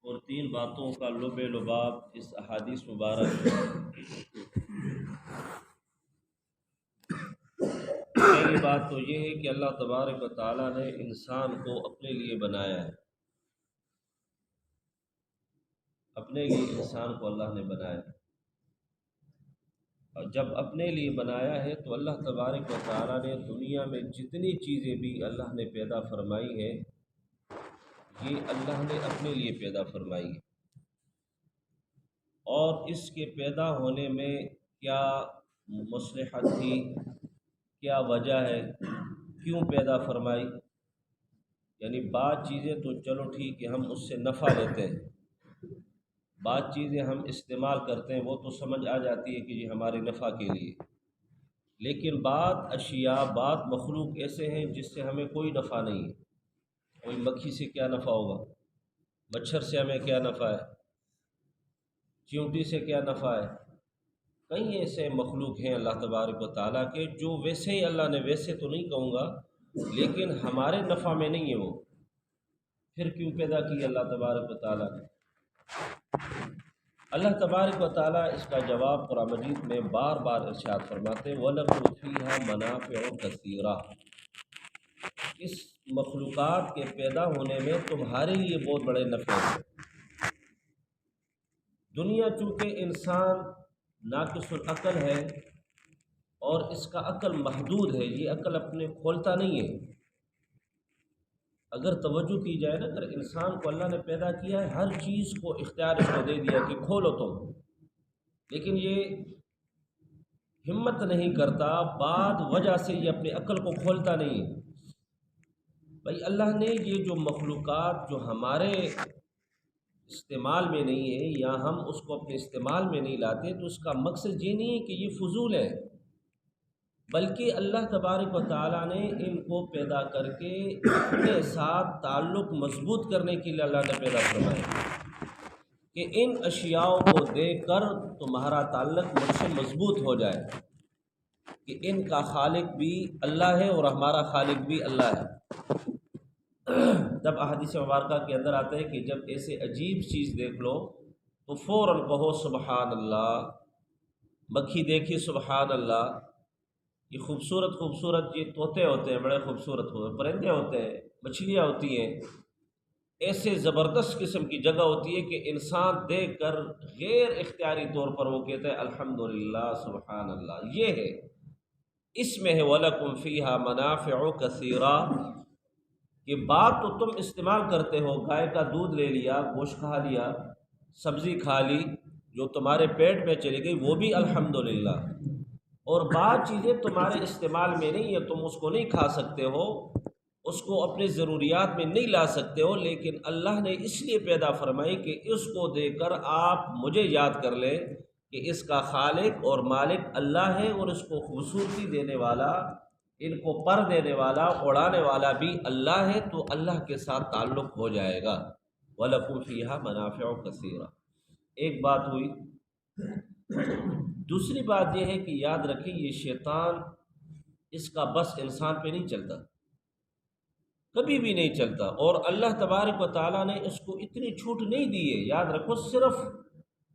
اور تین باتوں کا لب لباب اس احادیث مبارک پہلی بات تو یہ ہے کہ اللہ تبارک و تعالیٰ نے انسان کو اپنے لیے بنایا ہے، اپنے لیے انسان کو اللہ نے بنایا ہے، اور جب اپنے لیے بنایا ہے تو اللہ تبارک و تعالیٰ نے دنیا میں جتنی چیزیں بھی اللہ نے پیدا فرمائی ہیں یہ اللہ نے اپنے لیے پیدا فرمائی ہے، اور اس کے پیدا ہونے میں کیا مصلحت تھی، کیا وجہ ہے، کیوں پیدا فرمائی؟ یعنی بعض چیزیں تو چلو ٹھیک ہے ہم اس سے نفع لیتے ہیں، بعض چیزیں ہم استعمال کرتے ہیں وہ تو سمجھ آ جاتی ہے کہ یہ ہمارے نفع کے لیے، لیکن بعض اشیاء بعض مخلوق ایسے ہیں جس سے ہمیں کوئی نفع نہیں ہے۔ کوئی مکھی سے کیا نفع ہوگا، مچھر سے ہمیں کیا نفع ہے، چیونٹی سے کیا نفع ہے؟ کئی ایسے مخلوق ہیں اللہ تبارک و تعالیٰ کے جو ویسے ہی اللہ نے، ویسے تو نہیں کہوں گا لیکن ہمارے نفع میں نہیں ہے، وہ پھر کیوں پیدا کی اللہ تبارک و تعالیٰ نے؟ اللہ تبارک و تعالیٰ اس کا جواب قرآن مجید میں بار بار ارشاد فرماتے ہیں وَلَكُمْ فِيهَا مَنَافِعُ كَثِيرَةٌ، اس مخلوقات کے پیدا ہونے میں تمہارے لیے بہت بڑے نفع ہیں۔ دنیا چونکہ انسان ناقص العقل ہے اور اس کا عقل محدود ہے، یہ عقل اپنے کھولتا نہیں ہے۔ اگر توجہ کی جائے نا، اگر انسان کو اللہ نے پیدا کیا ہے، ہر چیز کو اختیار اس کو دے دیا کہ کھولو تم، لیکن یہ ہمت نہیں کرتا، بعد وجہ سے یہ اپنے عقل کو کھولتا نہیں ہے۔ بھائی اللہ نے یہ جو مخلوقات جو ہمارے استعمال میں نہیں ہے یا ہم اس کو اپنے استعمال میں نہیں لاتے تو اس کا مقصد یہ نہیں ہے کہ یہ فضول ہے، بلکہ اللہ تبارک و تعالیٰ نے ان کو پیدا کر کے اپنے ساتھ تعلق مضبوط کرنے کے لیے اللہ نے پیدا فرمایا کہ ان اشیاء کو دیکھ کر تمہارا تعلق مجھ سے مضبوط ہو جائے کہ ان کا خالق بھی اللہ ہے اور ہمارا خالق بھی اللہ ہے۔ جب احادیث مبارکہ کے اندر آتا ہے کہ جب ایسے عجیب چیز دیکھ لو تو فوراً کہو سبحان اللہ، مکھی دیکھی سبحان اللہ، یہ خوبصورت خوبصورت یہ طوطے ہوتے ہیں، بڑے خوبصورت پرندے ہوتے ہیں، مچھلیاں ہوتی ہیں، ایسے زبردست قسم کی جگہ ہوتی ہے کہ انسان دیکھ کر غیر اختیاری طور پر وہ کہتا ہے الحمدللہ سبحان اللہ۔ یہ ہے، اس میں ہے وَلَكُمْ فِيهَا مَنَافِعُ كَثِيرَةٌ، کہ بات تو تم استعمال کرتے ہو، گائے کا دودھ لے لیا، گوشت کھا لیا، سبزی کھا لی، جو تمہارے پیٹ میں چلی گئی وہ بھی الحمدللہ، اور بعض چیزیں تمہارے استعمال میں نہیں ہے، تم اس کو نہیں کھا سکتے ہو، اس کو اپنے ضروریات میں نہیں لا سکتے ہو، لیکن اللہ نے اس لیے پیدا فرمائی کہ اس کو دیکھ کر آپ مجھے یاد کر لیں کہ اس کا خالق اور مالک اللہ ہے، اور اس کو خوبصورتی دینے والا، ان کو پر دینے والا، اڑانے والا بھی اللہ ہے، تو اللہ کے ساتھ تعلق ہو جائے گا۔ وَلَكُمْ فِيهَا مَنَافِعُ كَثِيرَةٌ، ایک بات ہوئی۔ دوسری بات یہ ہے کہ یاد رکھیں یہ شیطان اس کا بس انسان پہ نہیں چلتا، کبھی بھی نہیں چلتا، اور اللہ تبارک و تعالیٰ نے اس کو اتنی چھوٹ نہیں دی ہے۔ یاد رکھو صرف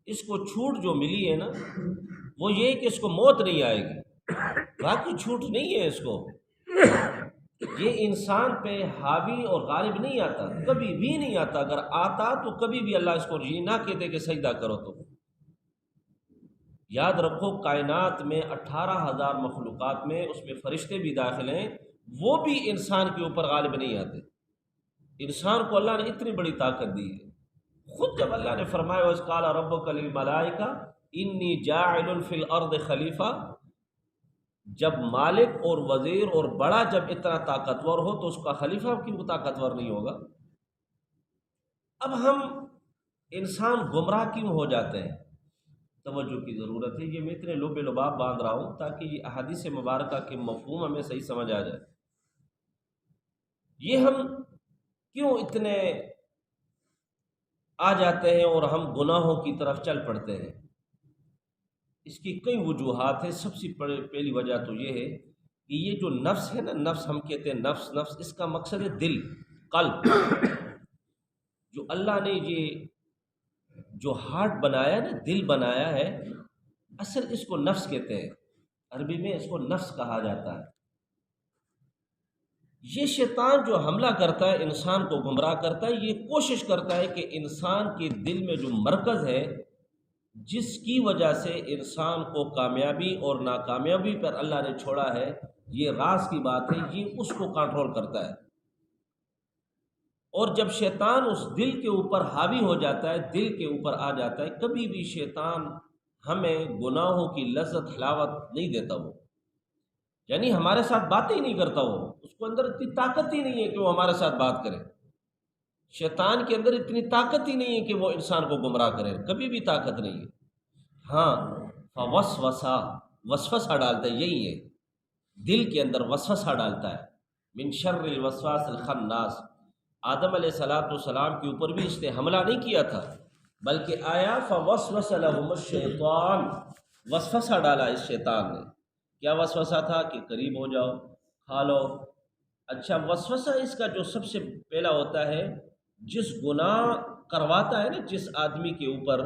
اس کو چھوٹ جو ملی ہے نا وہ یہ ہے کہ اس کو موت نہیں آئے گی، باقی چھوٹ نہیں ہے اس کو۔ یہ انسان پہ حاوی اور غالب نہیں آتا، کبھی بھی نہیں آتا، اگر آتا تو کبھی بھی اللہ اس کو یہ نہ کہتے کہ سجدہ کرو۔ تو یاد رکھو کائنات میں 18,000 مخلوقات میں اس میں فرشتے بھی داخل ہیں، وہ بھی انسان کے اوپر غالب نہیں آتے۔ انسان کو اللہ نے اتنی بڑی طاقت دی ہے، خود جب اللہ نے فرمایا وَإِذْ قَالَ رَبُّكَ لِلْمَلَائِكَةِ إِنِّي جَاعِلٌ فِي الْأَرْضِ خَلِيفَةً، جب مالک اور وزیر اور بڑا جب اتنا طاقتور ہو تو اس کا خلیفہ کیوں طاقتور نہیں ہوگا؟ اب ہم انسان گمراہ کیوں ہو جاتے ہیں؟ توجہ کی ضرورت ہے، یہ میں اتنے لب لباب باندھ رہا ہوں تاکہ یہ احادیث مبارکہ کے مفہوم ہمیں صحیح سمجھ آ جائے۔ یہ ہم کیوں اتنے آ جاتے ہیں اور ہم گناہوں کی طرف چل پڑتے ہیں؟ اس کی کئی وجوہات ہیں۔ سب سے پہلی وجہ تو یہ ہے کہ یہ جو نفس ہے نا، نفس ہم کہتے ہیں نفس، اس کا مقصد ہے دل، قلب۔ جو اللہ نے یہ جو ہارٹ بنایا نا، دل بنایا ہے، اصل اس کو نفس کہتے ہیں، عربی میں اس کو نفس کہا جاتا ہے۔ یہ شیطان جو حملہ کرتا ہے، انسان کو گمراہ کرتا ہے، یہ کوشش کرتا ہے کہ انسان کے دل میں جو مرکز ہے، جس کی وجہ سے انسان کو کامیابی اور ناکامیابی پر اللہ نے چھوڑا ہے، یہ راز کی بات ہے، یہ اس کو کنٹرول کرتا ہے۔ اور جب شیطان اس دل کے اوپر حاوی ہو جاتا ہے، دل کے اوپر آ جاتا ہے، کبھی بھی شیطان ہمیں گناہوں کی لذت حلاوت نہیں دیتا، وہ یعنی ہمارے ساتھ باتیں ہی نہیں کرتا، وہ اس کو اندر اتنی طاقت ہی نہیں ہے کہ وہ ہمارے ساتھ بات کرے۔ شیطان کے اندر اتنی طاقت ہی نہیں ہے کہ وہ انسان کو گمراہ کرے، کبھی بھی طاقت نہیں ہے۔ ہاں، فوسوسہ، وسوسہ ڈالتا ہے، یہی ہے، دل کے اندر وسوسہ ڈالتا ہے۔ من شر الوسواس الخناس، آدم علیہ السلام کے اوپر بھی اس نے حملہ نہیں کیا تھا، بلکہ آیا فوسوس لہم الشیطان، وسوسہ ڈالا اس شیطان نے۔ کیا وسوسہ تھا؟ کہ قریب ہو جاؤ، کھا لو۔ اچھا، وسوسہ اس کا جو سب سے پہلا ہوتا ہے، جس گناہ کرواتا ہے نا جس آدمی کے اوپر،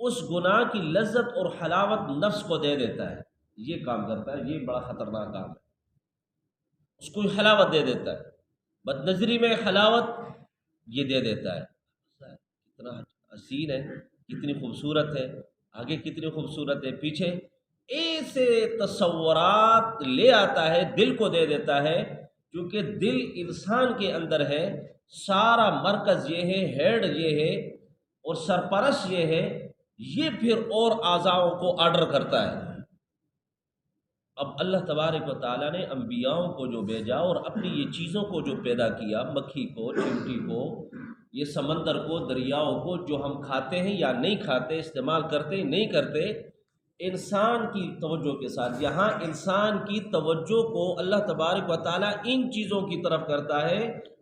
اس گناہ کی لذت اور حلاوت نفس کو دے دیتا ہے، یہ کام کرتا ہے، یہ بڑا خطرناک کام ہے، اس کو حلاوت دے دیتا ہے، بد نظری میں حلاوت یہ دے دیتا ہے۔ کتنا حسین ہے، کتنی خوبصورت ہے، آگے کتنی خوبصورت ہے، پیچھے ایسے تصورات لے آتا ہے، دل کو دے دیتا ہے، کیونکہ دل انسان کے اندر ہے، سارا مرکز یہ ہے، ہیڈ یہ ہے اور سرپرست یہ ہے، یہ پھر اور اعضاؤں کو آرڈر کرتا ہے۔ اب اللہ تبارک و تعالیٰ نے انبیاؤں کو جو بھیجا اور اپنی یہ چیزوں کو جو پیدا کیا، مکھی کو، چمٹی کو، یہ سمندر کو، دریاؤں کو، جو ہم کھاتے ہیں یا نہیں کھاتے، استعمال کرتے نہیں کرتے، انسان کی توجہ کے ساتھ، یہاں انسان کی توجہ کو اللہ تبارک و تعالیٰ ان چیزوں کی طرف کرتا ہے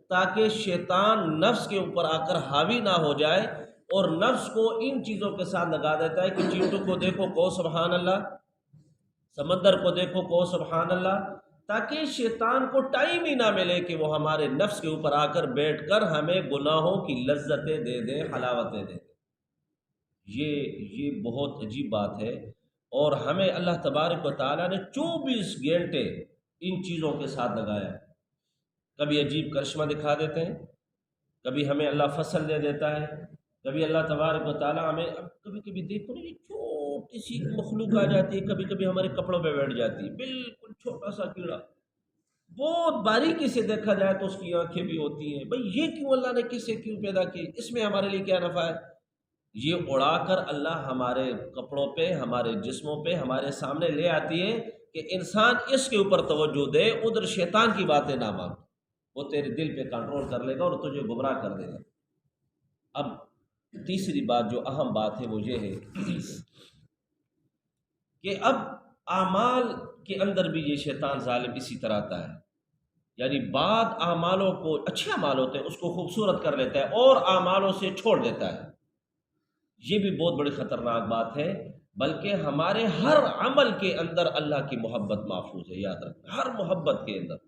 تاکہ شیطان نفس کے اوپر آ کر حاوی نہ ہو جائے، اور نفس کو ان چیزوں کے ساتھ لگا دیتا ہے کہ چیٹوں کو دیکھو کہو سبحان اللہ، سمندر کو دیکھو کہو سبحان اللہ، تاکہ شیطان کو ٹائم ہی نہ ملے کہ وہ ہمارے نفس کے اوپر آ کر بیٹھ کر ہمیں گناہوں کی لذتیں دے دے، حلاوتیں دے دے۔ یہ بہت عجیب بات ہے، اور ہمیں اللہ تبارک و تعالیٰ نے 24 گھنٹے ان چیزوں کے ساتھ لگایا ہے۔ کبھی عجیب کرشمہ دکھا دیتے ہیں، کبھی ہمیں اللہ فصل دے دیتا ہے، کبھی اللہ تبارک و تعالیٰ ہمیں، اب کبھی کبھی دیکھو نا، یہ چھوٹی سی مخلوق آ جاتی ہے، کبھی کبھی ہمارے کپڑوں پہ بیٹھ جاتی ہے، بالکل چھوٹا سا کیڑا، بہت باریکی سے دیکھا جائے تو اس کی آنکھیں بھی ہوتی ہیں، بھئی یہ کیوں اللہ نے کسے کیوں پیدا کی، اس میں ہمارے لیے کیا نفع ہے؟ یہ اڑا کر اللہ ہمارے کپڑوں پہ، ہمارے جسموں پہ، ہمارے سامنے لے آتی ہے کہ انسان اس کے اوپر توجہ دے، ادھر شیطان کی باتیں نہ مان، وہ تیرے دل پہ کنٹرول کر لے گا اور تجھے گمراہ کر دے گا۔ اب تیسری بات جو اہم بات ہے وہ یہ ہے کہ اب اعمال کے اندر بھی یہ شیطان ظالم اسی طرح آتا ہے، یعنی بعض اعمالوں کو، اچھے اعمال ہوتے ہیں، اس کو خوبصورت کر لیتا ہے اور اعمالوں سے چھوڑ دیتا ہے۔ یہ بھی بہت بڑی خطرناک بات ہے، بلکہ ہمارے ہر عمل کے اندر اللہ کی محبت محفوظ ہے، یاد رکھنا، ہر محبت کے اندر۔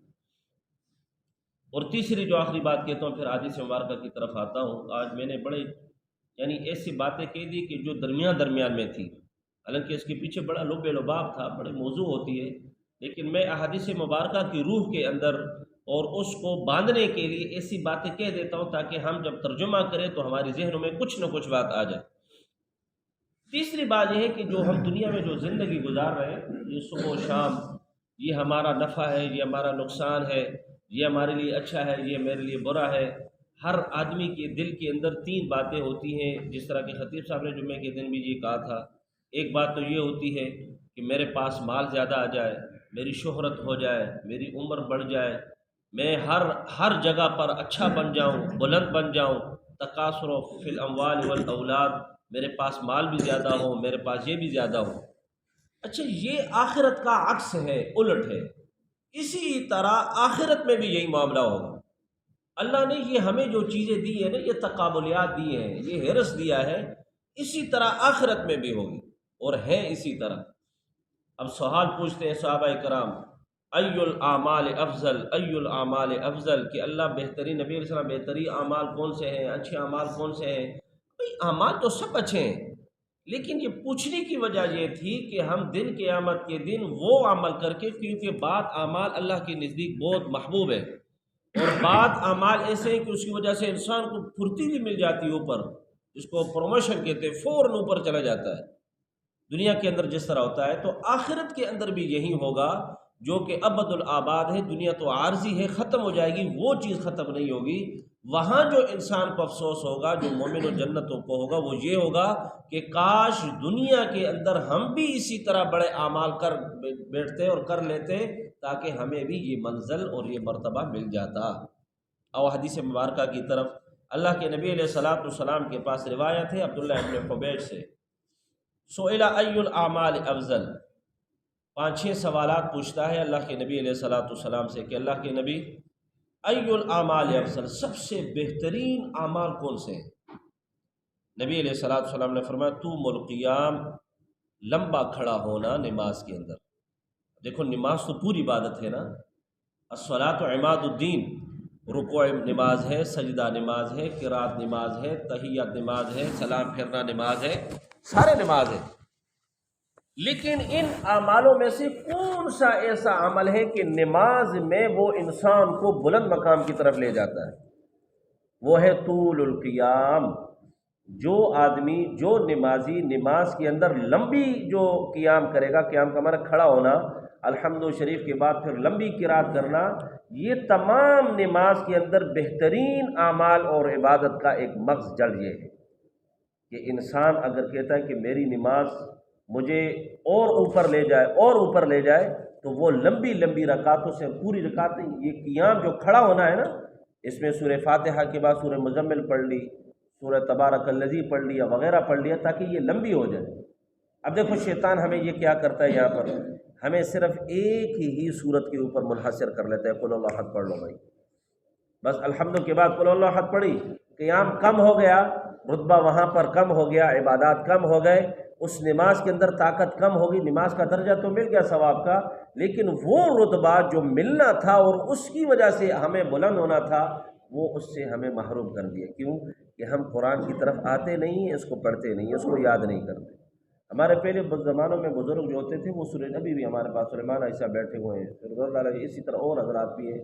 اور تیسری جو آخری بات کہتا ہوں، پھر حدیث مبارکہ کی طرف آتا ہوں۔ آج میں نے بڑے یعنی ایسی باتیں کہہ دی کہ جو درمیان میں تھی، حالانکہ اس کے پیچھے بڑا لب لباب تھا، بڑے موضوع ہوتی ہے، لیکن میں احادیث مبارکہ کی روح کے اندر اور اس کو باندھنے کے لیے ایسی باتیں کہہ دیتا ہوں تاکہ ہم جب ترجمہ کریں تو ہماری ذہنوں میں کچھ نہ کچھ بات آ جائے۔ تیسری بات یہ ہے کہ جو ہم دنیا میں جو زندگی گزار رہے ہیں، یہ صبح و شام، یہ ہمارا نفع ہے، یہ ہمارا نقصان ہے، یہ ہمارے لیے اچھا ہے، یہ میرے لیے برا ہے۔ ہر آدمی کے دل کے اندر 3 باتیں ہوتی ہیں، جس طرح کہ خطیب صاحب نے جمعے کے دن بھی یہ کہا تھا۔ ایک بات تو یہ ہوتی ہے کہ میرے پاس مال زیادہ آ جائے، میری شہرت ہو جائے، میری عمر بڑھ جائے، میں ہر جگہ پر اچھا بن جاؤں، بلند بن جاؤں، تکاثر فی الاموال والاولاد، میرے پاس مال بھی زیادہ ہو، میرے پاس یہ بھی زیادہ ہو۔ اچھا، یہ آخرت کا عکس ہے، الٹ ہے۔ اسی طرح آخرت میں بھی یہی معاملہ ہوگا۔ اللہ نے یہ ہمیں جو چیزیں دی ہیں نا، یہ تقابلیات دی ہیں، یہ ہرس دیا ہے، اسی طرح آخرت میں بھی ہوگی اور ہے اسی طرح۔ اب سوال پوچھتے ہیں صحابہ کرام، ای الاعمال افضل، ای الاعمال افضل، کہ اللہ بہترین، نبی علیہ السلام بہترین اعمال کون سے ہیں، اچھے اعمال کون سے ہیں؟ بھئی اعمال تو سب اچھے ہیں، لیکن یہ پوچھنے کی وجہ یہ تھی کہ ہم دن قیامت کے دن وہ عمل کر کے، کیونکہ بعض اعمال اللہ کے نزدیک بہت محبوب ہے، اور بعض اعمال ایسے ہیں کہ اس کی وجہ سے انسان کو پھرتیلی مل جاتی ہے اوپر، جس کو پروموشن کہتے ہیں، فوراً اوپر چلا جاتا ہے دنیا کے اندر جس طرح ہوتا ہے۔ تو آخرت کے اندر بھی یہی ہوگا، جو کہ ابد الآباد ہے، دنیا تو عارضی ہے، ختم ہو جائے گی، وہ چیز ختم نہیں ہوگی۔ وہاں جو انسان کو افسوس ہوگا، جو مومن و جنتوں کو ہوگا، وہ یہ ہوگا کہ کاش دنیا کے اندر ہم بھی اسی طرح بڑے اعمال کر بیٹھتے اور کر لیتے، تاکہ ہمیں بھی یہ منزل اور یہ مرتبہ مل جاتا۔ اور حدیث مبارکہ کی طرف، اللہ کے نبی علیہ الصلوۃ والسلام کے پاس روایت ہے عبداللہ ابن حبیش سے، سئل ای الاعمال افضل، 5-6 سوالات پوچھتا ہے اللہ کے نبی علیہ الصلوۃ والسلام سے کہ اللہ کے نبی، ای الاعمال افضل، سب سے بہترین اعمال کون سے ہیں؟ نبی علیہ الصلوۃ والسلام نے فرمایا طوم القیام، لمبا کھڑا ہونا نماز کے اندر۔ دیکھو نماز تو پوری عبادت ہے نا، الصلاۃ عماد الدین، رکوع نماز ہے، سجدہ نماز ہے، قرات نماز ہے، تحیات نماز ہے، سلام پھیرنا نماز ہے، سارے نماز ہے۔ لیکن ان اعمالوں میں سے کون سا ایسا عمل ہے کہ نماز میں وہ انسان کو بلند مقام کی طرف لے جاتا ہے؟ وہ ہے طول القیام۔ جو آدمی، جو نمازی نماز کے اندر لمبی جو قیام کرے گا، قیام کا معنی کھڑا ہونا، الحمد شریف کے بعد پھر لمبی قرات کرنا، یہ تمام نماز کے اندر بہترین اعمال اور عبادت کا ایک مغز جڑ یہ ہے کہ انسان اگر کہتا ہے کہ میری نماز مجھے اور اوپر لے جائے اور اوپر لے جائے، تو وہ لمبی لمبی رکعتوں سے، پوری رکعت نہیں، یہ قیام جو کھڑا ہونا ہے نا، اس میں سورہ فاتحہ کے بعد سورہ مزمل پڑھ لی، سورہ تبارک الذی پڑھ لیا، وغیرہ پڑھ لیا، تاکہ یہ لمبی ہو جائے۔ اب دیکھو شیطان ہمیں یہ کیا کرتا ہے، یہاں پر ہمیں صرف ایک ہی صورت کے اوپر منحصر کر لیتا ہے، قل اللہ احد پڑھ لو بھائی، بس الحمد کے بعد قل اللہ احد پڑھی، قیام کم ہو گیا، رتبہ وہاں پر کم ہو گیا، عبادات کم ہو گئے، اس نماز کے اندر طاقت کم ہوگی، نماز کا درجہ تو مل گیا ثواب کا، لیکن وہ رتبہ جو ملنا تھا اور اس کی وجہ سے ہمیں بلند ہونا تھا، وہ اس سے ہمیں محروم کر دیا۔ کیوں؟ کہ ہم قرآن کی طرف آتے نہیں ہیں، اس کو پڑھتے نہیں ہیں، اس کو یاد نہیں کرتے۔ ہمارے پہلے زمانوں میں بزرگ جو ہوتے تھے، وہ سورہ نبی بھی ہمارے پاس سلیمان ایسا بیٹھے ہوئے ہیں، اسی طرح اور حضرات بھی ہیں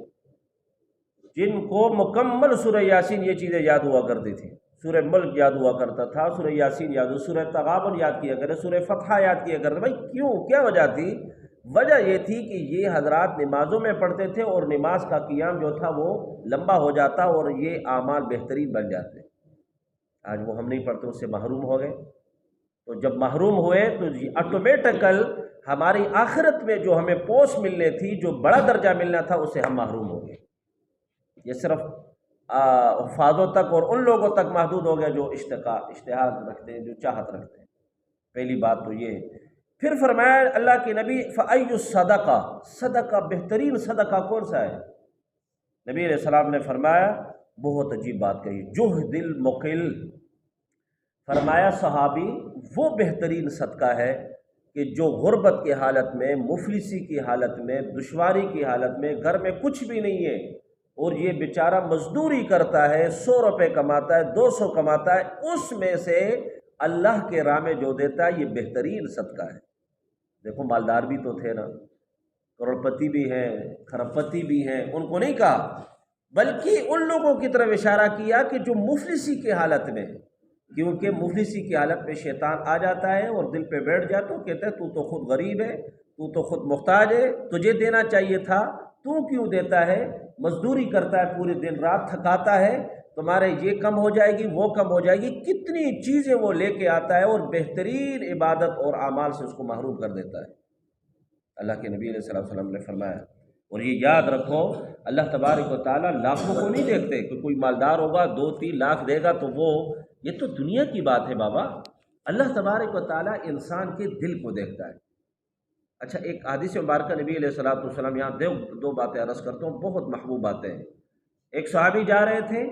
جن کو مکمل سورہ یاسین یہ چیزیں یاد ہوا کرتی تھی، سورہ ملک یاد ہوا کرتا تھا، سورہ یاسین یاد ہوا، سورہ تغابن یاد کیا کرتے، سورہ فتح یاد کیا کرتے۔ بھائی کیوں؟ کیا وجہ تھی؟ وجہ یہ تھی کہ یہ حضرات نمازوں میں پڑھتے تھے اور نماز کا قیام جو تھا وہ لمبا ہو جاتا اور یہ اعمال بہترین بن جاتے۔ آج وہ ہم نہیں پڑھتے، اس سے محروم ہو گئے، تو جب محروم ہوئے تو آٹومیٹیکل ہماری آخرت میں جو ہمیں پوسٹ ملنے تھی، جو بڑا درجہ ملنا تھا، اس سے ہم محروم ہو گئے۔ یہ صرف حفاظوں تک اور ان لوگوں تک محدود ہو گیا جو اشتہار رکھتے ہیں، جو چاہت رکھتے ہیں۔ پہلی بات تو یہ ہے۔ پھر فرمایا اللہ کے نبی فَأَيُّ الصَّدَقَةِ، صدقہ، بہترین صدقہ کون سا ہے؟ نبی علیہ السلام نے فرمایا، بہت عجیب بات کہی، جہد المقل، فرمایا صحابی وہ بہترین صدقہ ہے کہ جو غربت کی حالت میں، مفلسی کی حالت میں، دشواری کی حالت میں، گھر میں کچھ بھی نہیں ہے اور یہ بیچارہ مزدوری کرتا ہے، 100 روپے کماتا ہے، 200 کماتا ہے، اس میں سے اللہ کے راہ میں جو دیتا ہے، یہ بہترین صدقہ ہے۔ دیکھو مالدار بھی تو تھے نا، کروڑپتی بھی ہیں، کھربپتی بھی ہیں، ان کو نہیں کہا، بلکہ ان لوگوں کی طرف اشارہ کیا کہ جو مفلسی کی حالت میں، کیونکہ مفلسی کی حالت میں شیطان آ جاتا ہے اور دل پہ بیٹھ جاتا، تو کہتا ہے تو تو خود غریب ہے، تو تو خود محتاج ہے، تجھے دینا چاہیے تھا، تو کیوں دیتا ہے؟ مزدوری کرتا ہے، پورے دن رات تھکاتا ہے، تمہارے یہ کم ہو جائے گی، وہ کم ہو جائے گی، کتنی چیزیں وہ لے کے آتا ہے اور بہترین عبادت اور اعمال سے اس کو محروم کر دیتا ہے۔ اللہ کے نبی علیہ الصلوۃ والسلام نے فرمایا، اور یہ یاد رکھو، اللہ تبارک و تعالیٰ لاکھوں کو نہیں دیکھتے کہ کوئی مالدار ہوگا 2-3 لاکھ دے گا تو وہ، یہ تو دنیا کی بات ہے بابا، اللہ تبارک و تعالیٰ انسان کے دل کو دیکھتا ہے۔ اچھا، ایک حدیث مبارکہ نبی علیہ الصلوۃ والسلام، یہاں دو باتیں عرض کرتا ہوں، بہت محبوب باتیں ہیں۔ ایک صحابی جا رہے تھے،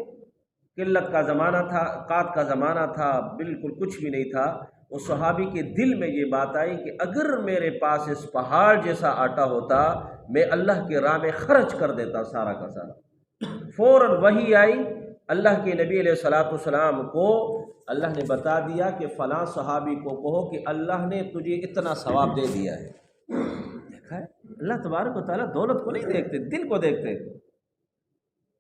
قلت کا زمانہ تھا، قات کا زمانہ تھا، بالکل کچھ بھی نہیں تھا، اس صحابی کے دل میں یہ بات آئی کہ اگر میرے پاس اس پہاڑ جیسا آٹا ہوتا، میں اللہ کے راہ میں خرچ کر دیتا سارا کا سارا۔ فوراً وحی آئی، اللہ کے نبی علیہ الصلوۃ والسلام کو اللہ نے بتا دیا کہ فلاں صحابی کو کہو کہ اللہ نے تجھے اتنا ثواب دے دیا ہے۔ دیکھا ہے اللہ تبارک و تعالیٰ دولت کو نہیں دیکھتے، دل کو دیکھتے۔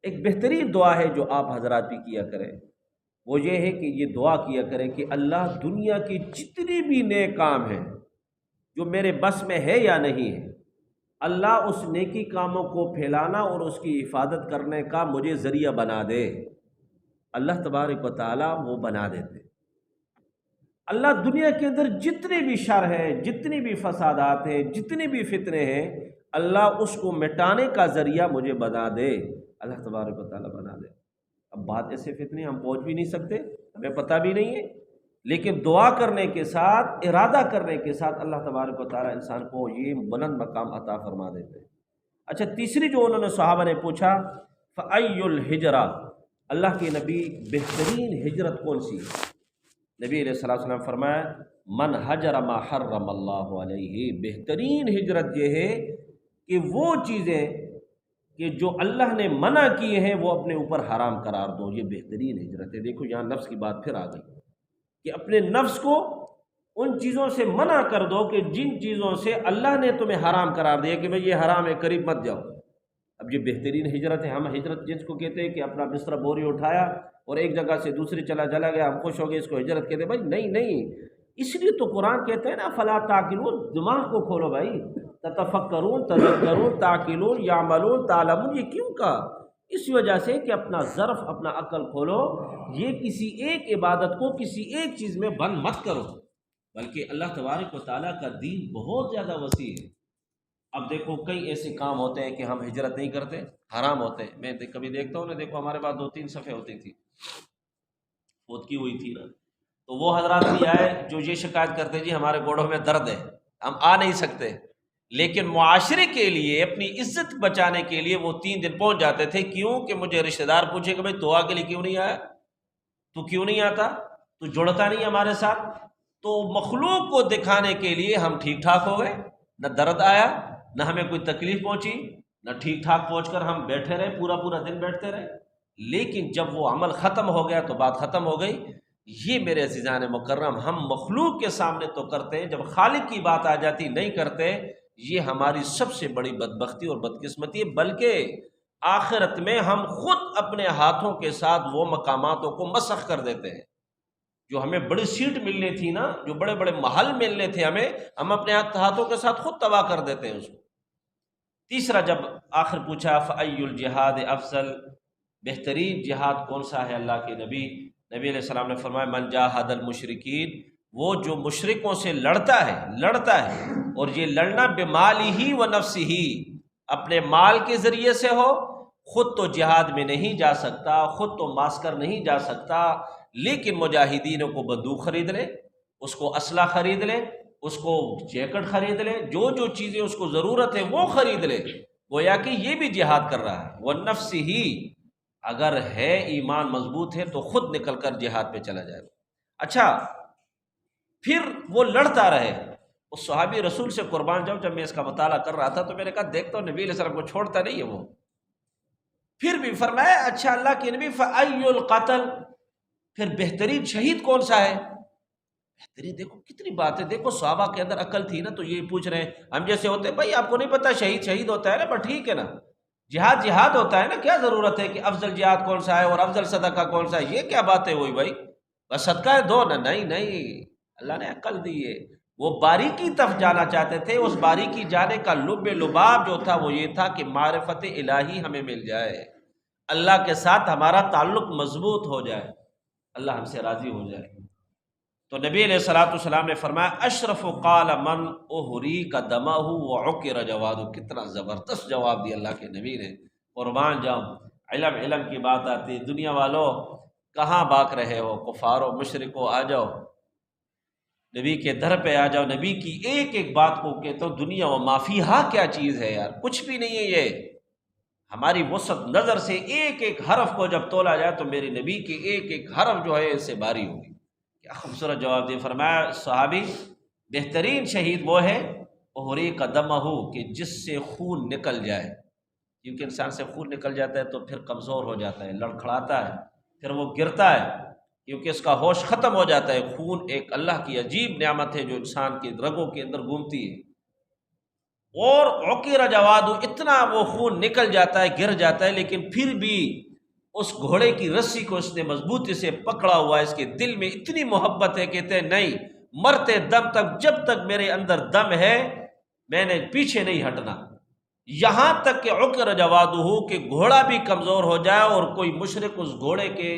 ایک بہترین دعا ہے جو آپ حضرات بھی کیا کریں، وہ یہ ہے کہ یہ دعا کیا کریں کہ اللہ دنیا کی جتنی بھی نیک کام ہیں جو میرے بس میں ہے یا نہیں ہے، اللہ اس نیکی کاموں کو پھیلانا اور اس کی حفاظت کرنے کا مجھے ذریعہ بنا دے۔ اللہ تبارک و تعالیٰ وہ بنا دیتے۔ اللہ دنیا کے اندر جتنے بھی شر ہیں، جتنی بھی فسادات ہیں، جتنے بھی فتنے ہیں، اللہ اس کو مٹانے کا ذریعہ مجھے بنا دے۔ اللہ تبارک و تعالیٰ بنا دے۔ اب بات ایسے فتنے ہم پہنچ بھی نہیں سکتے، ہمیں پتہ بھی نہیں ہے، لیکن دعا کرنے کے ساتھ، ارادہ کرنے کے ساتھ اللہ تبارک و تعالیٰ انسان کو یہ بلند مقام عطا فرما دیتے ہیں۔ اچھا، تیسری جو انہوں نے صحابہ نے پوچھا، فَأَيُّ الْحِجْرَةِ، اللہ کے نبی بہترین ہجرت کون سی ہے؟ نبی علیہ الصلوۃ والسلام فرمایا من حجر ما حرم اللہ علیہ، بہترین ہجرت یہ ہے کہ وہ چیزیں کہ جو اللہ نے منع کیے ہیں وہ اپنے اوپر حرام قرار دو، یہ بہترین ہجرت ہے۔ دیکھو یہاں نفس کی بات پھر آ گئی کہ اپنے نفس کو ان چیزوں سے منع کر دو کہ جن چیزوں سے اللہ نے تمہیں حرام قرار دیا کہ بھئی یہ حرام ہے، قریب مت جاؤ۔ اب یہ بہترین ہجرت ہے۔ ہم ہجرت جس کو کہتے ہیں کہ اپنا بستر بوری اٹھایا اور ایک جگہ سے دوسری چلا گیا، ہم خوش ہو گئے، اس کو ہجرت کہتے ہیں۔ بھائی نہیں، اس لیے تو قرآن کہتے ہیں نا فلا تعقلون، دماغ کو کھولو بھائی، تتفکرون تذکرون تعقلون یعملون تعلمون، یہ کیوں کہا؟ اس وجہ سے کہ اپنا ظرف، اپنا عقل کھولو، یہ کسی ایک عبادت کو کسی ایک چیز میں بند مت کرو، بلکہ اللہ تبارک و تعالیٰ کا دین بہت زیادہ وسیع ہے۔ اب دیکھو کئی ایسے کام ہوتے ہیں کہ ہم ہجرت نہیں کرتے، حرام ہوتے ہیں۔ میں کبھی دیکھتا ہوں نا، دیکھو ہمارے پاس 2-3 صفحے ہوتی تھی، فوت کی ہوئی تھی نا، تو وہ حضرات بھی آئے جو یہ شکایت کرتے جی ہمارے گوڑوں میں درد ہے، ہم آ نہیں سکتے، لیکن معاشرے کے لیے، اپنی عزت بچانے کے لیے وہ 3 دن پہنچ جاتے تھے۔ کیوں کہ مجھے رشتہ دار پوچھے کہ بھائی دعا کے لیے کیوں نہیں آیا، تو کیوں نہیں آتا، تو جڑتا نہیں ہمارے ساتھ۔ تو مخلوق کو دکھانے کے لیے ہم ٹھیک ٹھاک ہو گئے، نہ درد آیا، نہ ہمیں کوئی تکلیف پہنچی، نہ ٹھیک ٹھاک پہنچ کر ہم بیٹھے رہے، پورا دن بیٹھتے رہے۔ لیکن جب وہ عمل ختم ہو گیا تو بات ختم ہو گئی۔ یہ میرے عزیزان مکرم، ہم مخلوق کے سامنے تو کرتے ہیں، جب خالق کی بات آ جاتی نہیں کرتے۔ یہ ہماری سب سے بڑی بدبختی اور بدقسمتی ہے، بلکہ آخرت میں ہم خود اپنے ہاتھوں کے ساتھ وہ مقاماتوں کو مسخ کر دیتے ہیں۔ جو ہمیں بڑی سیٹ ملنی تھی نا، جو بڑے بڑے محل ملنے تھے ہم اپنے ہاتھوں کے ساتھ خود تباہ کر دیتے ہیں اس کو۔ تیسرا جب آخر پوچھا فَأَيُّ الْجِهَادِ أَفْضَلُ، بہترین جہاد کون سا ہے؟ اللہ کے نبی علیہ السلام نے فرمایا من جاہد المشرکین، وہ جو مشرکوں سے لڑتا ہے، اور یہ لڑنا بمالہ و نفسہ، اپنے مال کے ذریعے سے ہو، خود تو جہاد میں نہیں جا سکتا، خود تو ماسکر نہیں جا سکتا، لیکن مجاہدینوں کو بندوق خرید لے، اس کو اسلحہ خرید لے، اس کو جیکٹ خرید لے، جو چیزیں اس کو ضرورت ہے وہ خرید لے، گویا کہ یہ بھی جہاد کر رہا ہے۔ وَنَفْسِهِ، اگر ہے ایمان مضبوط ہے تو خود نکل کر جہاد پہ چلا جائے۔ اچھا، پھر وہ لڑتا رہے۔ اس صحابی رسول سے قربان جب میں اس کا مطالعہ کر رہا تھا تو میں نے کہا دیکھتا ہوں نبی علیہ السلام کو چھوڑتا نہیں ہے وہ۔ پھر بھی فرمایا اچھا اللہ کے نبی فَأَيُّ الْقَتْلِ، پھر بہترین شہید کون سا ہے؟ بہترین، دیکھو کتنی بات ہے، دیکھو صحابہ کے اندر عقل تھی نا، تو یہ پوچھ رہے ہیں۔ ہم جیسے ہوتے ہیں بھائی آپ کو نہیں پتا شہید ہوتا ہے نا، بس ٹھیک ہے نا، جہاد ہوتا ہے نا، کیا ضرورت ہے کہ افضل جہاد کون سا ہے اور افضل صدقہ کون سا ہے؟ یہ کیا باتیں ہوئی بھائی، بس صدقہ دو نا؟ نہیں، اللہ نے عقل دی ہے۔ وہ باریکی تف جانا چاہتے تھے، اس باریکی جانے کا لب لباب جو تھا وہ یہ تھا کہ معرفت الہی ہمیں مل جائے، اللہ کے ساتھ ہمارا تعلق مضبوط ہو جائے، اللہ ہم سے راضی ہو جائے۔ تو نبی علیہ الصلوۃ والسلام نے فرمایا اشرف قال من احریق دمہ وعکر جوادہ، کتنا زبردست جواب دیا اللہ کے نبی نے، قربان جاؤں۔ علم کی بات آتی، دنیا والوں کہاں باق رہے ہو، کفار و مشرکو آ جاؤ، نبی کے در پہ آ جاؤ، نبی کی ایک ایک بات کو کہتا ہوں، دنیا و ما فیہا کیا چیز ہے یار، کچھ بھی نہیں ہے یہ۔ ہماری وسعت نظر سے ایک ایک حرف کو جب تولا جائے تو میری نبی کی ایک ایک حرف جو ہے اس سے بھاری ہوگی۔ کیا خوبصورت جواب دیا، فرمایا صحابی بہترین شہید وہ ہے احریق دمہ، کہ جس سے خون نکل جائے، کیونکہ انسان سے خون نکل جاتا ہے تو پھر کمزور ہو جاتا ہے، لڑکھڑاتا ہے، پھر وہ گرتا ہے کیونکہ اس کا ہوش ختم ہو جاتا ہے۔ خون ایک اللہ کی عجیب نعمت ہے جو انسان کے رگوں کے اندر گھومتی ہے، اور عقیر جواد، اتنا وہ خون نکل جاتا ہے، گر جاتا ہے، لیکن پھر بھی اس گھوڑے کی رسی کو اس نے مضبوطی سے پکڑا ہوا ہے۔ اس کے دل میں اتنی محبت ہے، کہتے ہیں نہیں، مرتے دم تک جب تک میرے اندر دم ہے میں نے پیچھے نہیں ہٹنا، یہاں تک کہ عقر جواد ہو، کہ گھوڑا بھی کمزور ہو جائے اور کوئی مشرک اس گھوڑے کے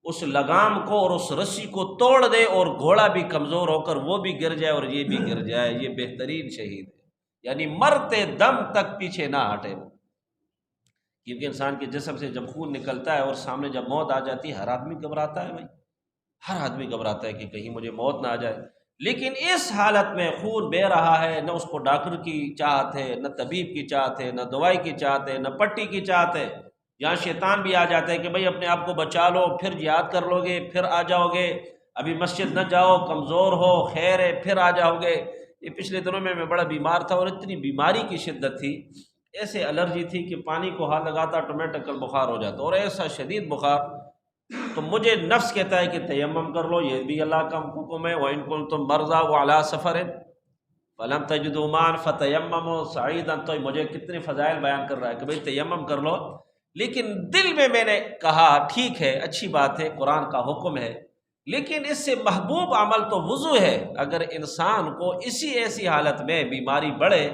اس لگام کو اور اس رسی کو توڑ دے اور گھوڑا بھی کمزور ہو کر وہ بھی گر جائے اور یہ بھی گر جائے، یہ بہترین شہید ہے، یعنی مرتے دم تک پیچھے نہ ہٹے وہ۔ کیونکہ انسان کے جسم سے جب خون نکلتا ہے اور سامنے جب موت آ جاتی ہے، ہر آدمی گھبراتا ہے بھائی، ہر آدمی گھبراتا ہے کہ کہیں مجھے موت نہ آ جائے، لیکن اس حالت میں خون بہہ رہا ہے، نہ اس کو ڈاکٹر کی چاہت ہے، نہ طبیب کی چاہت ہے، نہ دوائی کی چاہت ہے، نہ پٹی کی چاہت ہے۔ یہاں شیطان بھی آ جاتا ہے کہ بھئی اپنے آپ کو بچا لو، پھر جہاد کر لو گے، پھر آ جاؤ گے، ابھی مسجد نہ جاؤ، کمزور ہو، خیر ہے، پھر آ جاؤ گے۔ یہ پچھلے دنوں میں بڑا بیمار تھا، اور اتنی بیماری کی شدت تھی، ایسے الرجی تھی کہ پانی کو ہاتھ لگاتا آٹومیٹکل بخار ہو جاتا، اور ایسا شدید بخار، تو مجھے نفس کہتا ہے کہ تیمم کر لو، یہ بھی اللہ کا حکم ہے، وَإِن كُنتُم مَرْضَىٰ وَعَلَىٰ سَفَرٍ فَلَمْ تَجِدُوا مَاءً فَتَيَمَّمُوا صَعِيدًا، تو مجھے کتنے فضائل بیان کر رہا ہے کہ بھئی تیمم کر لو، لیکن دل میں نے کہا ٹھیک ہے، اچھی بات ہے، قرآن کا حکم ہے، لیکن اس سے محبوب عمل تو وضو ہے۔ اگر انسان کو ایسی حالت میں بیماری بڑھے،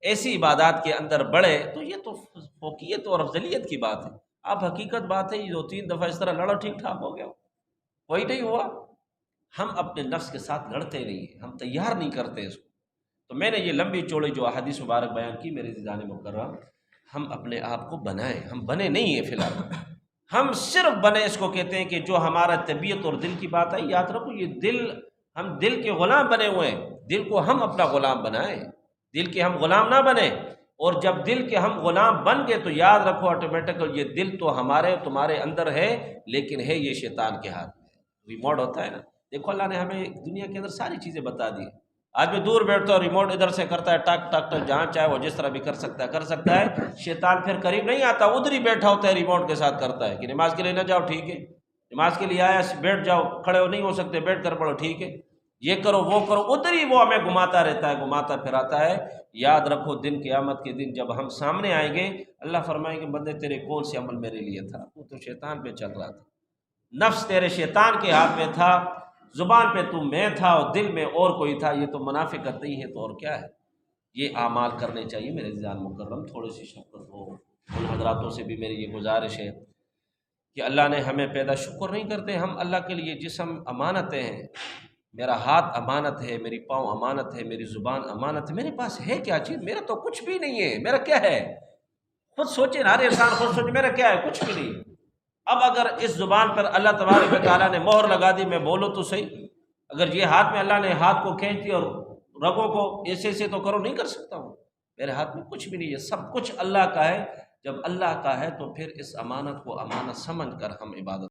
ایسی عبادات کے اندر بڑھے، تو یہ تو فوقیت اور افضلیت کی بات ہے۔ اب حقیقت بات ہے، یہ 2-3 دفعہ اس طرح لڑا، ٹھیک ٹھاک ہو گیا، کوئی نہیں ہوا۔ ہم اپنے نفس کے ساتھ لڑتے نہیں ہیں، ہم تیار نہیں کرتے اس کو۔ تو میں نے یہ لمبی چوڑی جو احادیث مبارک بیان کی میرے عزیزان مکرم، ہم اپنے آپ کو بنائیں، ہم بنے نہیں ہیں فی الحال، ہم صرف بنے اس کو کہتے ہیں کہ جو ہمارا طبیعت اور دل کی بات ہے، یاد رکھو یہ دل، ہم دل کے غلام بنے ہوئے ہیں، دل کو ہم اپنا غلام بنائیں، دل کے ہم غلام نہ بنیں۔ اور جب دل کے ہم غلام بن گئے تو یاد رکھو آٹومیٹکل یہ دل تو ہمارے تمہارے اندر ہے، لیکن ہے یہ شیطان کے ہاتھ میں، ریموٹ ہوتا ہے نا۔ دیکھو اللہ نے ہمیں دنیا کے اندر ساری چیزیں بتا دی، آج میں دور بیٹھتا ہوں، ریموٹ ادھر سے کرتا ہے، ٹک ٹک ٹک، جہاں چاہے وہ جس طرح بھی کر سکتا ہے۔ شیطان پھر قریب نہیں آتا، ادھر ہی بیٹھا ہوتا ہے، ریموٹ کے ساتھ کرتا ہے کہ نماز کے لیے نہ جاؤ، ٹھیک ہے، نماز کے لیے آیا بیٹھ جاؤ، کھڑے ہو نہیں ہو سکتے بیٹھ کر پڑھو، ٹھیک ہے، یہ کرو وہ کرو، ادھر ہی وہ ہمیں گھماتا رہتا ہے، گھماتا پھراتا ہے۔ یاد رکھو دن قیامت کے دن جب ہم سامنے آئیں گے، اللہ فرمائے گے بندے تیرے کون سے عمل میرے لیے تھا، تو شیطان پہ چل رہا تھا، نفس تیرے شیطان کے ہاتھ میں تھا، زبان پہ تو میں تھا اور دل میں اور کوئی تھا، یہ تو منافقت نہیں ہے تو اور کیا ہے۔ یہ اعمال کرنے چاہیے میرے عزیزان مکرم، تھوڑی سی شفقت ہو۔ ان حضراتوں سے بھی میری یہ گزارش ہے کہ اللہ نے ہمیں پیدا، شکر نہیں کرتے ہم اللہ کے لیے، جسم امانتیں ہیں، میرا ہاتھ امانت ہے، میری پاؤں امانت ہے، میری زبان امانت ہے، میرے پاس ہے کیا چیز؟ میرا تو کچھ بھی نہیں ہے، میرا کیا ہے؟ خود سوچے، ہر انسان خود سوچے میرا کیا ہے، کچھ بھی نہیں۔ اب اگر اس زبان پر اللہ تبارک و تعالیٰ نے مہر لگا دی، میں بولوں تو صحیح، اگر یہ ہاتھ میں اللہ نے ہاتھ کو کھینچ دیا اور رگوں کو ایسے تو کرو، نہیں کر سکتا ہوں، میرے ہاتھ میں کچھ بھی نہیں ہے، سب کچھ اللہ کا ہے۔ جب اللہ کا ہے تو پھر اس امانت کو امانت سمجھ کر ہم عبادت